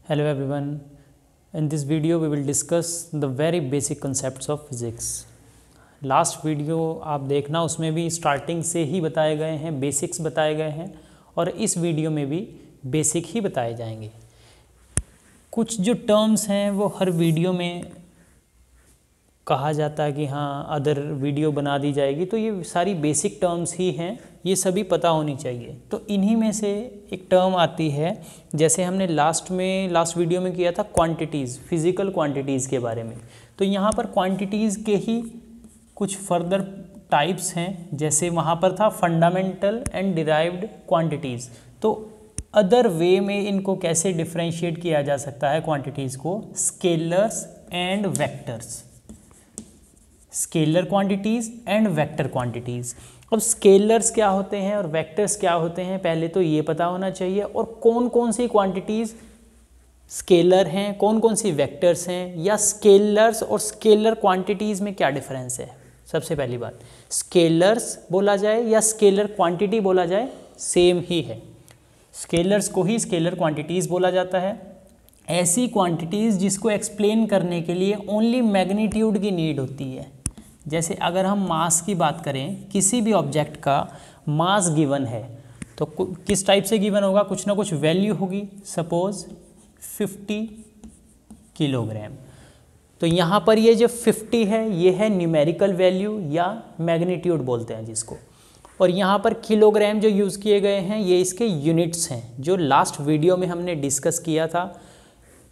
Hello everyone. In this video we will discuss the very basic concepts of physics. Last video आप देखना, उसमें भी starting से ही बताए गए हैं, बेसिक्स बताए गए हैं और इस वीडियो में भी बेसिक ही बताए जाएंगे। कुछ जो टर्म्स हैं वो हर वीडियो में कहा जाता है कि हाँ अदर वीडियो बना दी जाएगी, तो ये सारी बेसिक टर्म्स ही हैं, ये सभी पता होनी चाहिए। तो इन्हीं में से एक टर्म आती है, जैसे हमने लास्ट वीडियो में किया था क्वांटिटीज़, फिज़िकल क्वांटिटीज़ के बारे में। तो यहाँ पर क्वांटिटीज़ के ही कुछ फर्दर टाइप्स हैं, जैसे वहाँ पर था फंडामेंटल एंड डिराइव्ड क्वांटिटीज़। तो अदर वे में इनको कैसे डिफ्रेंशिएट किया जा सकता है क्वांटिटीज़ को, scalars and vectors, scalar quantities and vector quantities. अब स्केलर्स क्या होते हैं और वेक्टर्स क्या होते हैं, पहले तो ये पता होना चाहिए। और कौन कौन सी क्वांटिटीज़ स्केलर हैं, कौन कौन सी वेक्टर्स हैं, या स्केलर्स और स्केलर क्वांटिटीज़ में क्या डिफरेंस है। सबसे पहली बात, स्केलर्स बोला जाए या स्केलर क्वांटिटी बोला जाए, सेम ही है। स्केलर्स को ही स्केलर क्वांटिटीज़ बोला जाता है। ऐसी क्वांटिटीज़ जिसको एक्सप्लेन करने के लिए ओनली मैग्नीट्यूड की नीड होती है। जैसे अगर हम मास की बात करें, किसी भी ऑब्जेक्ट का मास गिवन है तो किस टाइप से गिवन होगा, कुछ ना कुछ वैल्यू होगी। सपोज 50 किलोग्राम, तो यहाँ पर ये जो 50 है ये है न्यूमेरिकल वैल्यू या मैग्नीट्यूड बोलते हैं जिसको। और यहाँ पर किलोग्राम जो यूज़ किए गए हैं ये इसके यूनिट्स हैं, जो लास्ट वीडियो में हमने डिस्कस किया था।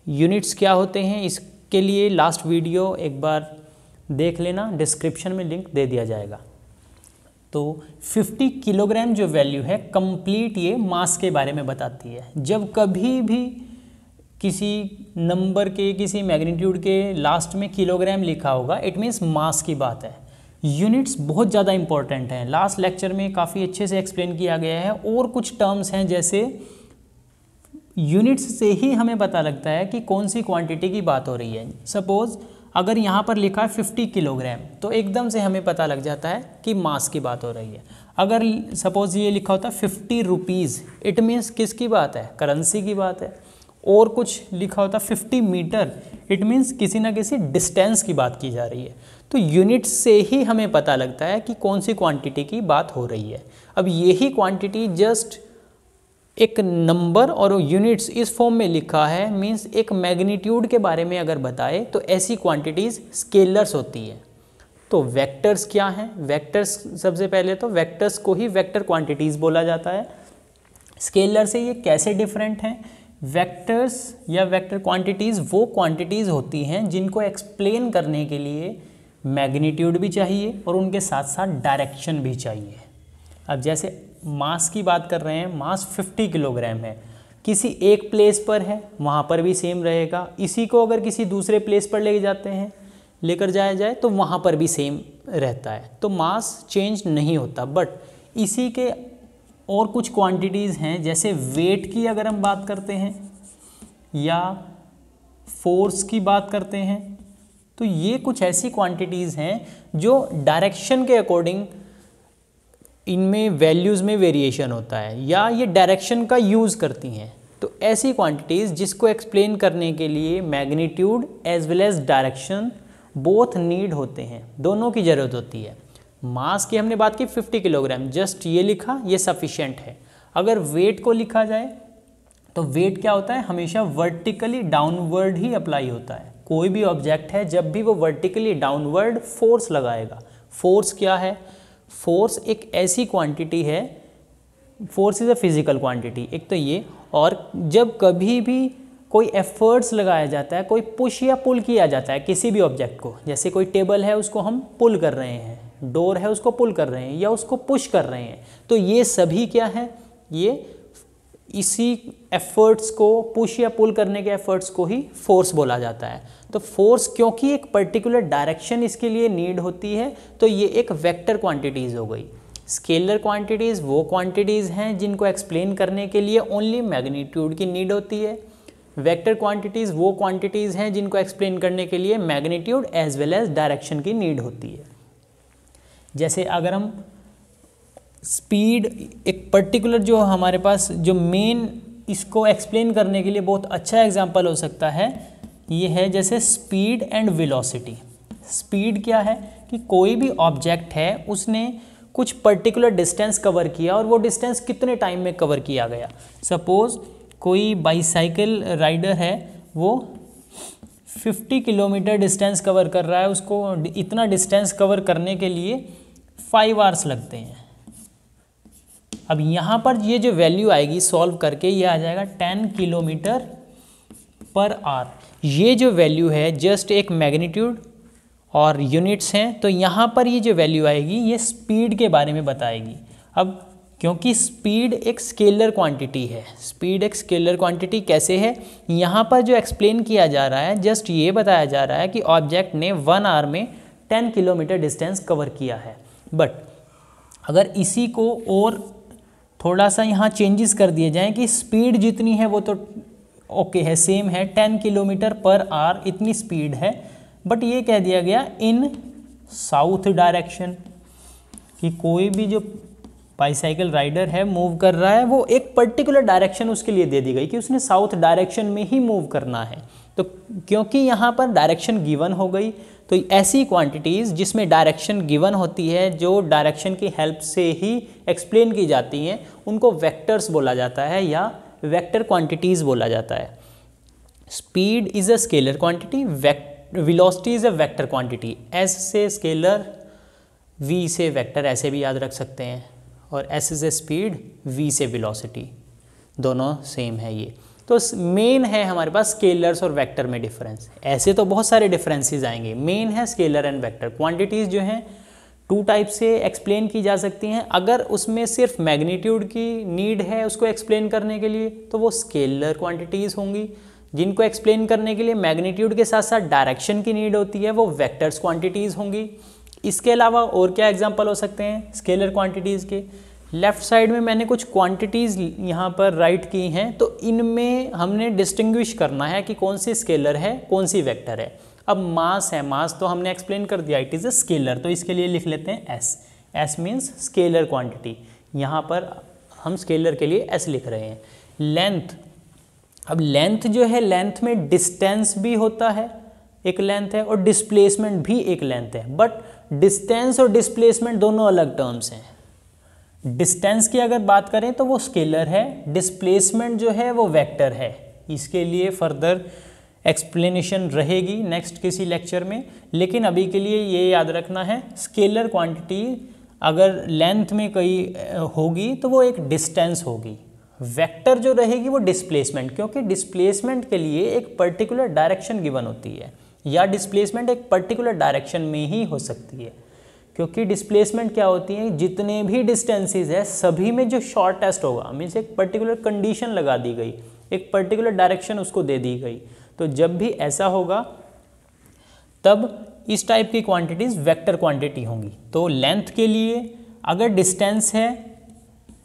यूनिट्स क्या होते हैं इसके लिए लास्ट वीडियो एक बार देख लेना, डिस्क्रिप्शन में लिंक दे दिया जाएगा। तो 50 किलोग्राम जो वैल्यू है कंप्लीट ये मास के बारे में बताती है। जब कभी भी किसी नंबर के, किसी मैग्नीट्यूड के लास्ट में किलोग्राम लिखा होगा, इट मीन्स मास की बात है। यूनिट्स बहुत ज़्यादा इंपॉर्टेंट हैं, लास्ट लेक्चर में काफ़ी अच्छे से एक्सप्लेन किया गया है। और कुछ टर्म्स हैं, जैसे यूनिट्स से ही हमें पता लगता है कि कौन सी क्वांटिटी की बात हो रही है। सपोज़ अगर यहाँ पर लिखा है 50 किलोग्राम, तो एकदम से हमें पता लग जाता है कि मास की बात हो रही है। अगर सपोज़ ये लिखा होता है 50 रुपीज़, इट मीन्स किसकी बात है, करेंसी की बात है। और कुछ लिखा होता है 50 मीटर, इट मीन्स किसी ना किसी डिस्टेंस की बात की जा रही है। तो यूनिट से ही हमें पता लगता है कि कौन सी क्वांटिटी की बात हो रही है। अब यही क्वांटिटी जस्ट एक नंबर और यूनिट्स इस फॉर्म में लिखा है, मींस एक मैग्नीट्यूड के बारे में अगर बताए तो ऐसी क्वांटिटीज़ स्केलर्स होती है। तो वेक्टर्स क्या हैं, वेक्टर्स सबसे पहले तो वेक्टर्स को ही वेक्टर क्वांटिटीज़ बोला जाता है। स्केलर से ये कैसे डिफरेंट हैं, वेक्टर्स या वेक्टर क्वांटिटीज़ वो क्वांटिटीज़ होती हैं जिनको एक्सप्लेन करने के लिए मैग्नीट्यूड भी चाहिए और उनके साथ साथ डायरेक्शन भी चाहिए। अब जैसे मास की बात कर रहे हैं, मास 50 किलोग्राम है, किसी एक प्लेस पर है वहाँ पर भी सेम रहेगा। इसी को अगर किसी दूसरे प्लेस पर लेकर जाया जाए तो वहाँ पर भी सेम रहता है, तो मास चेंज नहीं होता। बट इसी के और कुछ क्वांटिटीज़ हैं, जैसे वेट की अगर हम बात करते हैं या फोर्स की बात करते हैं, तो ये कुछ ऐसी क्वांटिटीज़ हैं जो डायरेक्शन के अकॉर्डिंग इनमें वैल्यूज़ में वेरिएशन होता है या ये डायरेक्शन का यूज़ करती हैं। तो ऐसी क्वांटिटीज़ जिसको एक्सप्लेन करने के लिए magnitude as well as direction both need होते हैं, दोनों की ज़रूरत होती है। मास की हमने बात की 50 किलोग्राम, जस्ट ये लिखा, ये सफिशिएंट है। अगर वेट को लिखा जाए तो वेट क्या होता है, हमेशा वर्टिकली डाउनवर्ड ही अप्लाई होता है। कोई भी ऑब्जेक्ट है जब भी वो वर्टिकली डाउनवर्ड फोर्स लगाएगा। फोर्स क्या है, फोर्स एक ऐसी क्वांटिटी है, force is a physical quantity, एक तो ये। और जब कभी भी कोई एफर्ट्स लगाया जाता है, कोई पुश या पुल किया जाता है किसी भी ऑब्जेक्ट को, जैसे कोई टेबल है उसको हम पुल कर रहे हैं, डोर है उसको पुल कर रहे हैं या उसको पुश कर रहे हैं, तो ये सभी क्या है, ये इसी एफर्ट्स को, पुश या पुल करने के एफर्ट्स को ही फोर्स बोला जाता है। तो फोर्स क्योंकि एक पर्टिकुलर डायरेक्शन इसके लिए नीड होती है, तो ये एक वेक्टर क्वांटिटीज़ हो गई। स्केलर क्वांटिटीज़ वो क्वांटिटीज़ हैं जिनको एक्सप्लेन करने के लिए ओनली मैग्नीट्यूड की नीड होती है। वेक्टर क्वांटिटीज़ वो क्वांटिटीज़ हैं जिनको एक्सप्लेन करने के लिए magnitude as well as direction की नीड होती है। जैसे अगर हम स्पीड, एक पर्टिकुलर जो हमारे पास जो मेन इसको एक्सप्लेन करने के लिए बहुत अच्छा एग्जाम्पल हो सकता है, ये है जैसे स्पीड एंड वेलोसिटी। स्पीड क्या है कि कोई भी ऑब्जेक्ट है उसने कुछ पर्टिकुलर डिस्टेंस कवर किया और वो डिस्टेंस कितने टाइम में कवर किया गया। सपोज़ कोई बाईसाइकिल राइडर है, वो 50 किलोमीटर डिस्टेंस कवर कर रहा है, उसको इतना डिस्टेंस कवर करने के लिए 5 आवर्स लगते हैं। अब यहाँ पर ये जो वैल्यू आएगी सॉल्व करके, ये आ जाएगा 10 किलोमीटर पर आवर। ये जो वैल्यू है जस्ट एक मैग्नीट्यूड और यूनिट्स हैं, तो यहाँ पर ये जो वैल्यू आएगी ये स्पीड के बारे में बताएगी। अब क्योंकि स्पीड एक स्केलर क्वांटिटी है, स्पीड एक स्केलर क्वांटिटी कैसे है, यहाँ पर जो एक्सप्लेन किया जा रहा है जस्ट ये बताया जा रहा है कि ऑब्जेक्ट ने 1 आवर में 10 किलोमीटर डिस्टेंस कवर किया है। बट अगर इसी को और थोड़ा सा यहाँ चेंजेस कर दिए जाएं कि स्पीड जितनी है वो तो ओके है, सेम है, 10 किलोमीटर पर आवर इतनी स्पीड है, बट ये कह दिया गया इन साउथ डायरेक्शन, कि कोई भी जो बाईसाइकिल राइडर है मूव कर रहा है, वो एक पर्टिकुलर डायरेक्शन उसके लिए दे दी गई कि उसने साउथ डायरेक्शन में ही मूव करना है। तो क्योंकि यहाँ पर डायरेक्शन गिवन हो गई, तो ऐसी क्वांटिटीज़ जिसमें डायरेक्शन गिवन होती है, जो डायरेक्शन की हेल्प से ही एक्सप्लेन की जाती हैं, उनको वेक्टर्स बोला जाता है या वेक्टर क्वांटिटीज़ बोला जाता है। Speed is a scalar quantity, velocity is a vector quantity. S से स्केलर, वी से वेक्टर, ऐसे भी याद रख सकते हैं, और एस से स्पीड, वी से वेलोसिटी, दोनों सेम है ये। तो मेन है हमारे पास स्केलर्स और वेक्टर में डिफरेंस। ऐसे तो बहुत सारे डिफरेंसेस आएंगे, मेन है स्केलर एंड वेक्टर। क्वांटिटीज़ जो हैं 2 टाइप से एक्सप्लेन की जा सकती हैं। अगर उसमें सिर्फ मैग्नीट्यूड की नीड है उसको एक्सप्लेन करने के लिए, तो वो स्केलर क्वांटिटीज़ होंगी। जिनको एक्सप्लेन करने के लिए मैग्नीट्यूड के साथ साथ डायरेक्शन की नीड होती है, वो वेक्टर्स क्वांटिटीज़ होंगी। इसके अलावा और क्या एग्जांपल हो सकते हैं स्केलर क्वांटिटीज़ के? लेफ़्ट साइड में मैंने कुछ क्वांटिटीज़ यहाँ पर राइट की हैं, तो इनमें हमने डिस्टिंग्विश करना है कि कौन सी स्केलर है, कौन सी वेक्टर है। अब मास है, मास तो हमने एक्सप्लेन कर दिया, इट इज़ अ स्केलर, तो इसके लिए लिख लेते हैं S. S means scalar quantity, यहाँ पर हम स्केलर के लिए एस लिख रहे हैं। लेंथ, अब लेंथ जो है, लेंथ में डिस्टेंस भी होता है, एक लेंथ है, और डिस्प्लेसमेंट भी एक लेंथ है। बट डिस्टेंस और डिस्प्लेसमेंट दोनों अलग टर्म्स हैं। डिस्टेंस की अगर बात करें तो वो स्केलर है, डिस्प्लेसमेंट जो है वो वेक्टर है। इसके लिए फर्दर एक्सप्लेनेशन रहेगी नेक्स्ट किसी लेक्चर में, लेकिन अभी के लिए ये याद रखना है, स्केलर क्वांटिटी अगर लेंथ में कहीं होगी तो वो एक डिस्टेंस होगी। वेक्टर जो रहेगी वो डिस्प्लेसमेंट, क्योंकि डिस्प्लेसमेंट के लिए एक पर्टिकुलर डायरेक्शन गिवन होती है, या डिस्प्लेसमेंट एक पर्टिकुलर डायरेक्शन में ही हो सकती है। क्योंकि डिस्प्लेसमेंट क्या होती है, जितने भी डिस्टेंसेस है सभी में जो शॉर्टेस्ट होगा, मीन्स एक पर्टिकुलर कंडीशन लगा दी गई, एक पर्टिकुलर डायरेक्शन उसको दे दी गई। तो जब भी ऐसा होगा तब इस टाइप की क्वांटिटीज़ वेक्टर क्वांटिटी होंगी। तो लेंथ के लिए अगर डिस्टेंस है,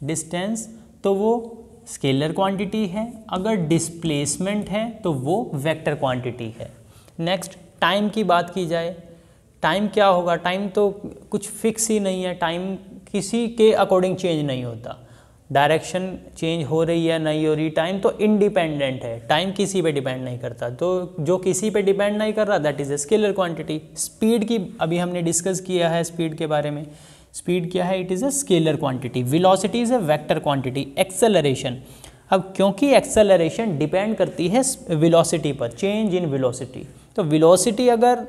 डिस्टेंस, तो वो स्केलर क्वांटिटी है, अगर डिस्प्लेसमेंट है तो वो वेक्टर क्वांटिटी है। नेक्स्ट, टाइम की बात की जाए, टाइम क्या होगा? टाइम तो कुछ फिक्स ही नहीं है, टाइम किसी के अकॉर्डिंग चेंज नहीं होता। डायरेक्शन चेंज हो रही है नहीं हो रही, टाइम तो इंडिपेंडेंट है, टाइम किसी पे डिपेंड नहीं करता। तो जो किसी पे डिपेंड नहीं कर रहा, that is a scalar quantity. Speed की अभी हमने डिस्कस किया है, स्पीड के बारे में। स्पीड क्या है? It is a scalar quantity. Velocity is a vector quantity. Acceleration, अब क्योंकि एक्सेलरेशन डिपेंड करती है वेलोसिटी पर, चेंज इन वेलोसिटी, तो वेलोसिटी अगर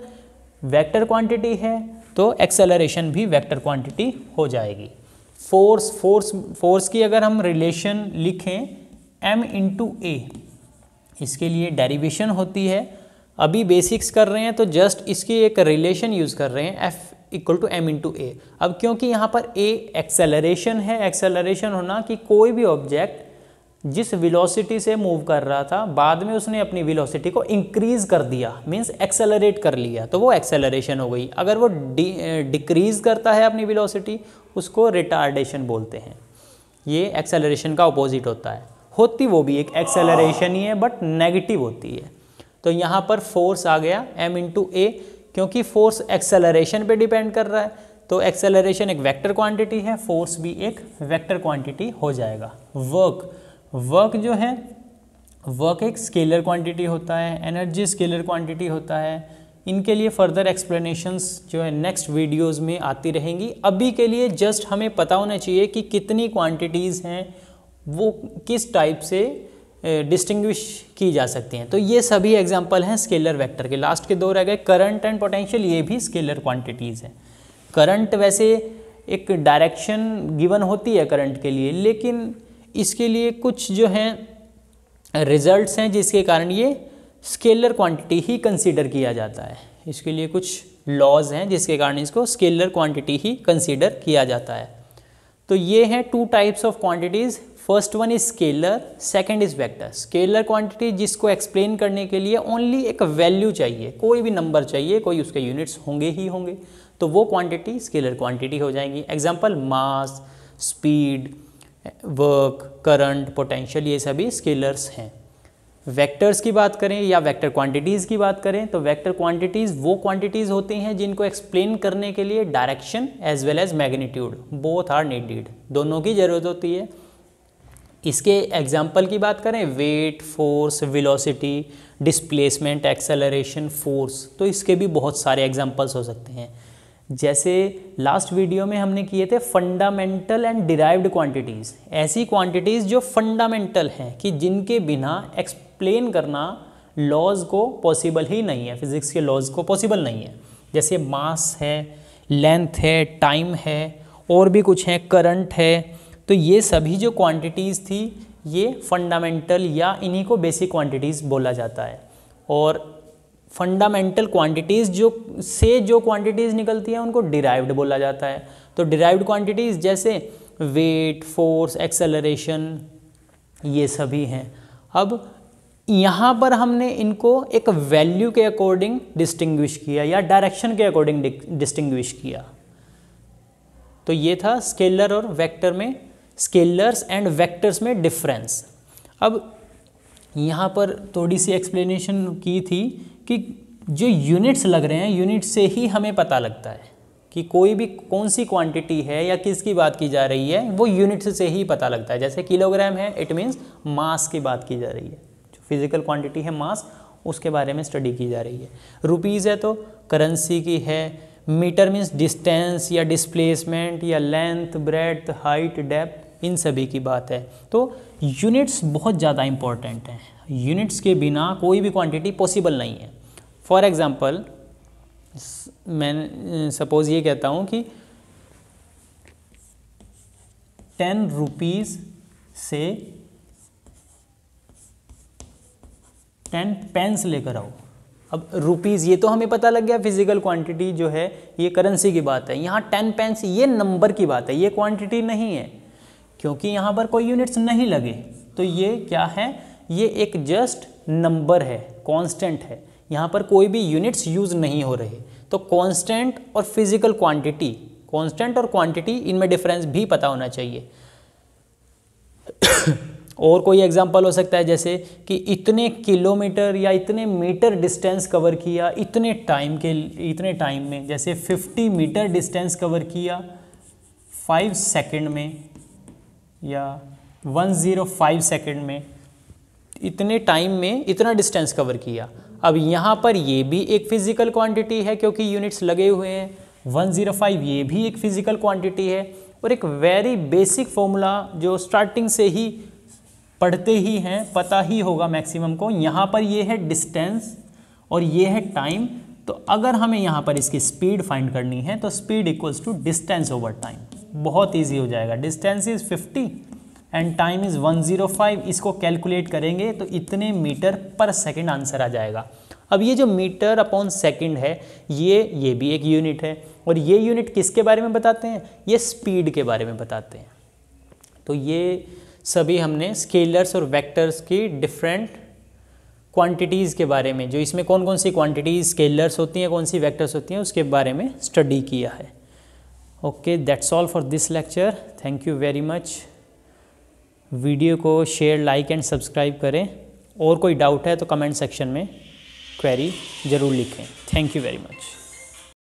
वेक्टर क्वांटिटी है तो एक्सेलरेशन भी वेक्टर क्वांटिटी हो जाएगी। फोर्स की अगर हम रिलेशन लिखें m इंटू ए, इसके लिए डेरिवेशन होती है। अभी बेसिक्स कर रहे हैं तो जस्ट इसकी एक रिलेशन यूज़ कर रहे हैं, F equal to m into a. अब क्योंकि यहाँ पर a एक्सेलरेशन है, एक्सेलरेशन होना कि कोई भी ऑब्जेक्ट जिस वेलोसिटी से मूव कर रहा था बाद में उसने अपनी वेलोसिटी को इंक्रीज़ कर दिया, मींस एक्सेलरेट कर लिया, तो वो एक्सेलरेशन हो गई। अगर वो डिक्रीज़ करता है अपनी वेलोसिटी, उसको रिटार्डेशन बोलते हैं। ये एक्सेलरेशन का अपोजिट होता है, होती वो भी एक एक्सेलरेशन ही है बट नेगेटिव होती है। तो यहाँ पर फोर्स आ गया m इंटू ए, क्योंकि फोर्स एक्सेलरेशन पे डिपेंड कर रहा है, तो एक्सेलरेशन एक वेक्टर क्वांटिटी है, फोर्स भी एक वेक्टर क्वांटिटी हो जाएगा। वर्क, वर्क जो है, वर्क एक स्केलर क्वांटिटी होता है, एनर्जी स्केलर क्वांटिटी होता है। इनके लिए फर्दर एक्सप्लेनेशंस जो है नेक्स्ट वीडियोस में आती रहेंगी। अभी के लिए जस्ट हमें पता होना चाहिए कि कितनी क्वांटिटीज़ हैं, वो किस टाइप से डिस्टिंग्विश की जा सकती हैं। तो ये सभी एग्जांपल हैं स्केलर वेक्टर के। लास्ट के दो रह गए करंट एंड पोटेंशियल, ये भी स्केलर क्वांटिटीज़ हैं। करंट वैसे एक डायरेक्शन गिवन होती है करंट के लिए, लेकिन इसके लिए कुछ जो हैं रिजल्ट्स हैं जिसके कारण ये स्केलर क्वांटिटी ही कंसीडर किया जाता है। इसके लिए कुछ लॉज हैं जिसके कारण इसको स्केलर क्वांटिटी ही कंसीडर किया जाता है। तो ये हैं two types of quantities. First one is scalar, second is vector. Scalar quantity जिसको एक्सप्लेन करने के लिए ओनली एक वैल्यू चाहिए, कोई भी नंबर चाहिए, कोई उसके यूनिट्स होंगे ही होंगे, तो वो क्वांटिटी स्केलर क्वांटिटी हो जाएंगी। एग्जांपल मास, स्पीड, वर्क, करंट, पोटेंशियल, ये सभी स्केलर्स हैं। वेक्टर्स की बात करें या वेक्टर क्वांटिटीज़ की बात करें तो वेक्टर क्वांटिटीज़ वो क्वांटिटीज़ होती हैं जिनको एक्सप्लेन करने के लिए direction as well as magnitude both are needed, दोनों की ज़रूरत होती है। इसके एग्जाम्पल की बात करें weight, force, velocity, displacement, acceleration, force, तो इसके भी बहुत सारे एग्जाम्पल्स हो सकते हैं। जैसे लास्ट वीडियो में हमने किए थे फंडामेंटल एंड डिराइव्ड क्वांटिटीज़, ऐसी क्वांटिटीज़ जो फंडामेंटल हैं कि जिनके बिना एक्सप्लेन करना लॉज को पॉसिबल ही नहीं है, फिज़िक्स के लॉज को पॉसिबल नहीं है। जैसे मास है, लेंथ है, टाइम है, और भी कुछ है, करंट है। तो ये सभी जो क्वांटिटीज़ थी ये फंडामेंटल या इन्हीं को बेसिक क्वांटिटीज़ बोला जाता है। और फंडामेंटल क्वांटिटीज़ जो क्वांटिटीज़ निकलती हैं उनको डिराइव्ड बोला जाता है। तो डिराइव्ड क्वांटिटीज़ जैसे वेट, फोर्स, एक्सेलरेशन, ये सभी हैं। अब यहाँ पर हमने इनको एक वैल्यू के अकॉर्डिंग डिस्टिंग्विश किया या डायरेक्शन के अकॉर्डिंग डिस्टिंग्विश किया। तो ये था स्केलर और वेक्टर में, स्केलर्स एंड वेक्टर्स में डिफरेंस। अब यहाँ पर थोड़ी सी एक्सप्लेनेशन की थी कि जो यूनिट्स लग रहे हैं, यूनिट से ही हमें पता लगता है कि कोई भी कौन सी क्वांटिटी है या किसकी बात की जा रही है, वो यूनिट से ही पता लगता है। जैसे किलोग्राम है, इट मीन्स मास की बात की जा रही है, जो फिजिकल क्वांटिटी है मास, उसके बारे में स्टडी की जा रही है। रुपीज़ है तो करेंसी की है। मीटर मीन्स डिस्टेंस या डिस्प्लेसमेंट या लेंथ, ब्रेड्थ, हाइट, डेप्थ, इन सभी की बात है। तो यूनिट्स बहुत ज़्यादा इंपॉर्टेंट हैं। यूनिट्स के बिना कोई भी क्वांटिटी पॉसिबल नहीं है। फॉर एग्ज़ाम्पल मैं सपोज़ ये कहता हूँ कि 10 रुपीज़ से 10 पेन्स लेकर आओ। अब रुपीज़ ये तो हमें पता लग गया, फिजिकल क्वांटिटी जो है ये करेंसी की बात है। यहाँ 10 पेन्स ये नंबर की बात है, ये क्वांटिटी नहीं है, क्योंकि यहाँ पर कोई यूनिट्स नहीं लगे। तो ये क्या है, ये एक जस्ट नंबर है, कांस्टेंट है। यहाँ पर कोई भी यूनिट्स यूज़ नहीं हो रहे। तो कांस्टेंट और फिजिकल क्वांटिटी, कांस्टेंट और क्वांटिटी, इनमें डिफरेंस भी पता होना चाहिए। और कोई एग्जांपल हो सकता है जैसे कि इतने किलोमीटर या इतने मीटर डिस्टेंस कवर किया इतने टाइम में। जैसे 50 मीटर डिस्टेंस कवर किया 5 सेकंड में या 105 सेकंड में, इतने टाइम में इतना डिस्टेंस कवर किया। अब यहाँ पर ये भी एक फिजिकल क्वांटिटी है क्योंकि यूनिट्स लगे हुए हैं। 105 ये भी एक फिजिकल क्वांटिटी है। और एक वेरी बेसिक फॉर्मूला जो स्टार्टिंग से ही पढ़ते ही हैं, पता ही होगा मैक्सिमम को, यहाँ पर ये है डिस्टेंस और ये है टाइम। तो अगर हमें यहाँ पर इसकी स्पीड फाइंड करनी है तो speed equals to distance over time. बहुत ईजी हो जाएगा। Distance is 50 and time is 105। इसको कैलकुलेट करेंगे तो इतने मीटर पर सेकंड आंसर आ जाएगा। अब ये जो मीटर अपॉन सेकंड है ये भी एक यूनिट है। और ये यूनिट किसके बारे में बताते हैं, ये स्पीड के बारे में बताते हैं। तो ये सभी हमने स्केलर्स और वेक्टर्स की डिफरेंट क्वांटिटीज़ के बारे में, जो इसमें कौन कौन सी क्वांटिटीज़ स्केलर्स होती हैं, कौन सी वेक्टर्स होती हैं, उसके बारे में स्टडी किया है। Okay, that's all for this lecture. Thank you very much. Video को शेयर, लाइक एंड सब्सक्राइब करें। और कोई डाउट है तो कमेंट सेक्शन में क्वेरी ज़रूर लिखें। Thank you very much.